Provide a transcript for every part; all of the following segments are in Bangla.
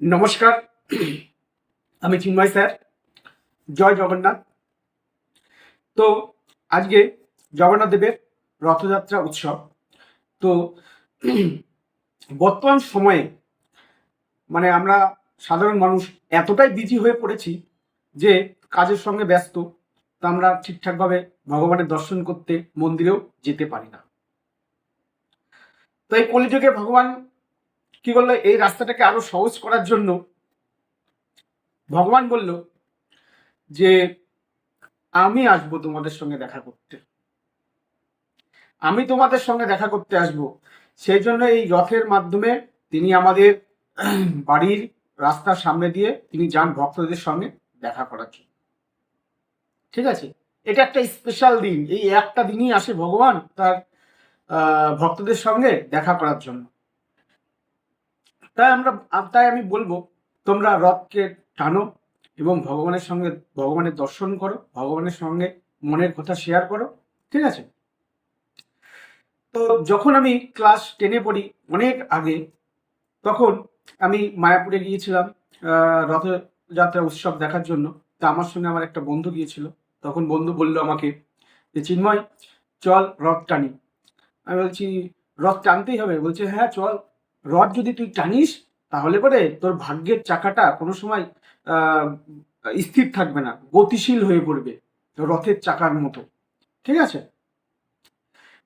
নমস্কার, আমি চিন্ময় স্যার। জয় জগন্নাথ। তো আজকে জগন্নাথ দেবের রথযাত্রা উৎসব। তো বর্তমান সময়ে আমরা সাধারণ মানুষ এতটাই বিজি হয়ে পড়েছি যে কাজের সঙ্গে ব্যস্ত, তা আমরা ঠিকঠাকভাবে ভগবানের দর্শন করতে মন্দিরেও যেতে পারি না। তো এই কলিযুগে ভগবান কি করলো, এই রাস্তাটাকে আরো সহজ করার জন্য ভগবান বলল যে আমি আসবো তোমাদের সঙ্গে দেখা করতে, আমি তোমাদের সঙ্গে দেখা করতে আসব। সেই জন্য এই রথের মাধ্যমে তিনি আমাদের বাড়ির রাস্তার সামনে দিয়ে তিনি যান ভক্তদের সঙ্গে দেখা করার জন্য। ঠিক আছে, এটা একটা স্পেশাল দিন। এই একটা দিনই আসে ভগবান তার ভক্তদের সঙ্গে দেখা করার জন্য। তাই আমি বলবো, তোমরা রথকে টানো এবং ভগবানের দর্শন করো, ভগবানের সঙ্গে মনের কথা শেয়ার করো। ঠিক আছে। তো যখন আমি ক্লাস 10-এ পড়ি, অনেক আগে, তখন আমি মায়াপুরে গিয়েছিলাম রথযাত্রা উৎসব দেখার জন্য। তা আমার সঙ্গে আমার একটা বন্ধু গিয়েছিল। তখন বন্ধু বলল আমাকে যে চিন্ময়, চল রথ টানি। আমি বলছি রথ টানতেই হবে? বলছে হ্যাঁ চল। রথ যদি তুই টানিস তাহলে পরে তোর ভাগ্যের চাকাটা কোনো সময় আহ স্থির থাকবে না, গতিশীল হয়ে পড়বে রথের চাকার মতো। ঠিক আছে।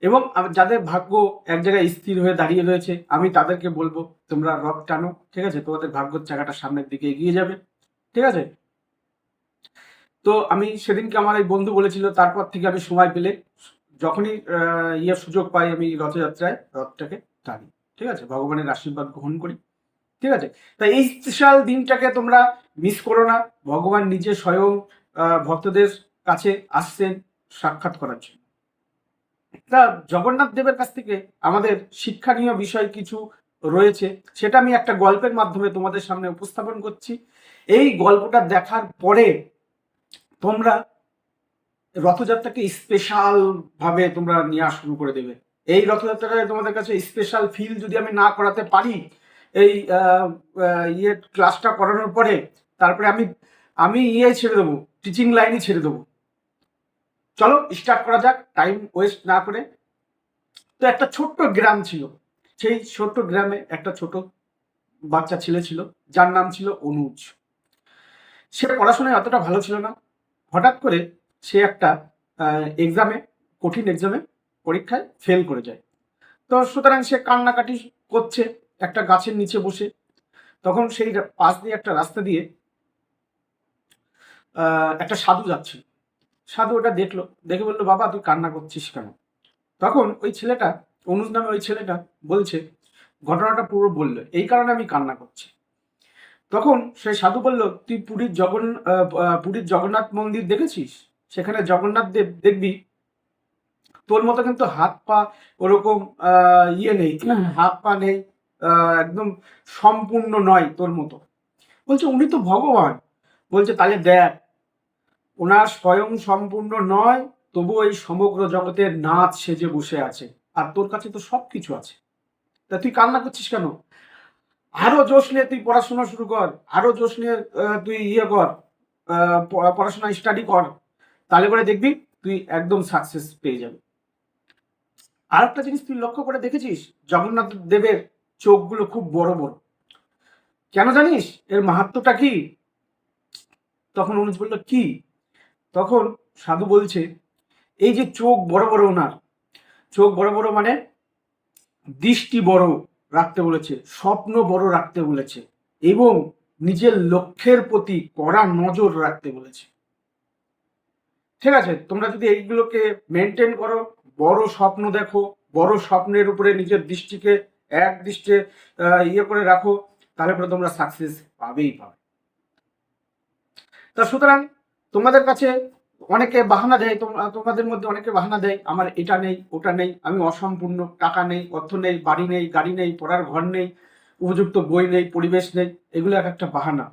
এবং যাদের ভাগ্য এক জায়গায় স্থির হয়ে দাঁড়িয়ে রয়েছে, আমি তাদেরকে বলবো তোমরা রথ টানো। ঠিক আছে, তোমাদের ভাগ্যের চাকাটা সামনের দিকে এগিয়ে যাবে। ঠিক আছে। তো আমি সেদিনকে আমার এই বন্ধু বলেছিল, তারপর থেকে আমি সময় পেলে যখনই সুযোগ পাই আমি রথযাত্রায় রথটাকে টানি। ঠিক আছে, ভগবানের আশীর্বাদ গ্রহণ করি। ঠিক আছে। তাই এই স্পেশাল দিনটাকে তোমরা মিস করো না। ভগবান নিজে স্বয়ং ভক্তদের কাছে আসছেন সাক্ষাৎ করার জন্য। তা জগন্নাথ দেবের কাছ থেকে আমাদের শিক্ষণীয় বিষয় কিছু রয়েছে, সেটা আমি একটা গল্পের মাধ্যমে তোমাদের সামনে উপস্থাপন করছি। এই গল্পটা দেখার পরে তোমরা রথযাত্রাকে স্পেশাল ভাবে তোমরা নেওয়া শুরু করে দেবে। এই রথযাত্রাটা তোমাদের কাছে স্পেশাল ফিল যদি আমি না করাতে পারি এই ক্লাসটা করানোর পরে, তারপরে আমি আমি ছেড়ে দেবো, টিচিং লাইনই ছেড়ে দেবো। চলো স্টার্ট করা যাক, টাইম ওয়েস্ট না করে। তো একটা ছোট্ট গ্রাম ছিল। সেই ছোট্ট গ্রামে একটা ছোট বাচ্চা ছেলে ছিল, যার নাম ছিল অনুজ। সে পড়াশোনায় অতটা ভালো ছিল না। হঠাৎ করে সে একটা এক্সামে, কঠিন এক্সামে, পরীক্ষায় ফেল করে যায়। তো সুতরাং সে কান্নাকাটি করছে একটা গাছের নিচে বসে। তখন সেই পাশ দিয়ে একটা রাস্তা দিয়ে একটা সাধু যাচ্ছিল। সাধু ওটা দেখলো, দেখে বললো বাবা তুই কান্না করছিস কেন? তখন ওই ছেলেটা, অনুজ নামে ওই ছেলেটা বলছে, ঘটনাটা পুরো বললো, এই কারণে আমি কান্না করছি। তখন সেই সাধু বলল, তুই পুরীর জগন্নাথ মন্দির দেখেছিস? সেখানে জগন্নাথ দেব দেখবি তোর মতো কিন্তু হাত পা ওরকম নেই, হাত পা নেই, একদম সম্পূর্ণ নয় তোর মতো। বলছে উনি তো ভগবান। বলছে তাহলে দেখ, ওনার স্বয়ং সম্পূর্ণ নয়, তবু এই সমগ্র জগতের নাথ সেজে বসে আছে, আর তোর কাছে তো সবকিছু আছে। তা তুই কান্না করছিস কেন? আরো জোশ নিয়ে তুই পড়াশোনা শুরু কর, আরো জোশ নিয়ে তুই কর, পড়াশোনা স্টাডি কর, তাহলে করে দেখবি তুই একদম সাকসেস পেয়ে যাবি। আর একটা জিনিস তুই লক্ষ্য করে দেখেছিস, জগন্নাথ দেবের চোখগুলো খুব বড় বড়। কেন জানিস এর মাহাত্ম্যটা কি? তখন অনুজ বলল কি? তখন সাধু বলছে, এই যে চোখ বড় বড়, ওনার চোখ বড় বড় মানে দৃষ্টি বড় রাখতে বলেছে, স্বপ্ন বড় রাখতে বলেছে, এবং নিজের লক্ষ্যের প্রতি কড়া নজর রাখতে বলেছে। ঠিক আছে, তোমরা যদি এইগুলোকে মেনটেন করো, বড় স্বপ্ন দেখো, বড় স্বপ্নের উপরে নিজের দৃষ্টিকে এক দৃষ্টে করে রাখো, তাহলে পরে তোমরা সাকসেস পাবেই পাবে। তা সুতরাং তোমাদের কাছে অনেকে বাহানা দেয়, তোমাদের মধ্যে অনেকে বাহানা দেয়, আমার এটা নেই ওটা নেই, আমি অসম্পূর্ণ, টাকা নেই, অর্থ নেই, বাড়ি নেই, গাড়ি নেই, পড়ার ঘর নেই, উপযুক্ত বই নেই, পরিবেশ নেই। এগুলো এক একটা বাহানা।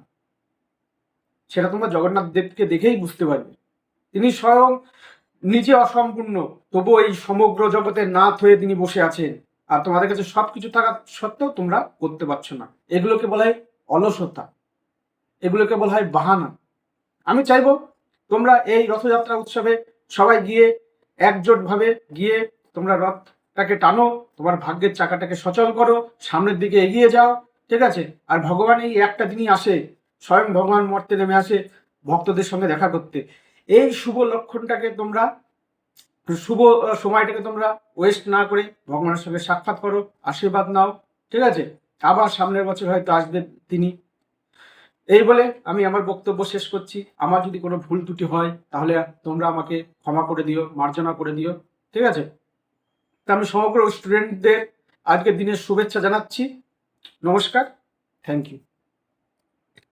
সেটা তোমরা জগন্নাথ দেবকে দেখেই বুঝতে পারবে। তিনি স্বয়ং নিজে অসম্পূর্ণ, তবু এই সমগ্র জগতের নাথ হয়ে তিনি বসে আছেন, আর তোমাদের কাছে সবকিছু থাকা সত্ত্বেও তোমরা করতে পারছো না। এগুলোকে বলা হয় অলসতা, এগুলোকে বলা হয় বাহানা। আমি চাইবো তোমরা এই রথযাত্রা উৎসবে সবাই গিয়ে একজোটভাবে গিয়ে তোমরা রথটাকে টানো, তোমার ভাগ্যের চাকাটাকে সচল করো, সামনের দিকে এগিয়ে যাও, ঠিক আছে? আর ভগবান এই একটা দিনই আসে, স্বয়ং ভগবান মর্তে নেমে আসে ভক্তদের সঙ্গে দেখা করতে। এই শুভ লক্ষণটাকে তোমরা, শুভ সময়টাকে তোমরা ওয়েস্ট না করে ভগবানের সঙ্গে সাক্ষাৎ করো, আশীর্বাদ নাও, ঠিক আছে? আবার সামনের বছর হয়তো আসবেন তিনি। এই বলে আমি আমার বক্তব্য শেষ করছি। আমার যদি কোনো ভুল ত্রুটি হয় তাহলে তোমরা আমাকে ক্ষমা করে দিও, মার্জনা করে দিও, ঠিক আছে? তা আমি সমগ্র স্টুডেন্টদের আজকের দিনের শুভেচ্ছা জানাচ্ছি। নমস্কার, থ্যাংক ইউ।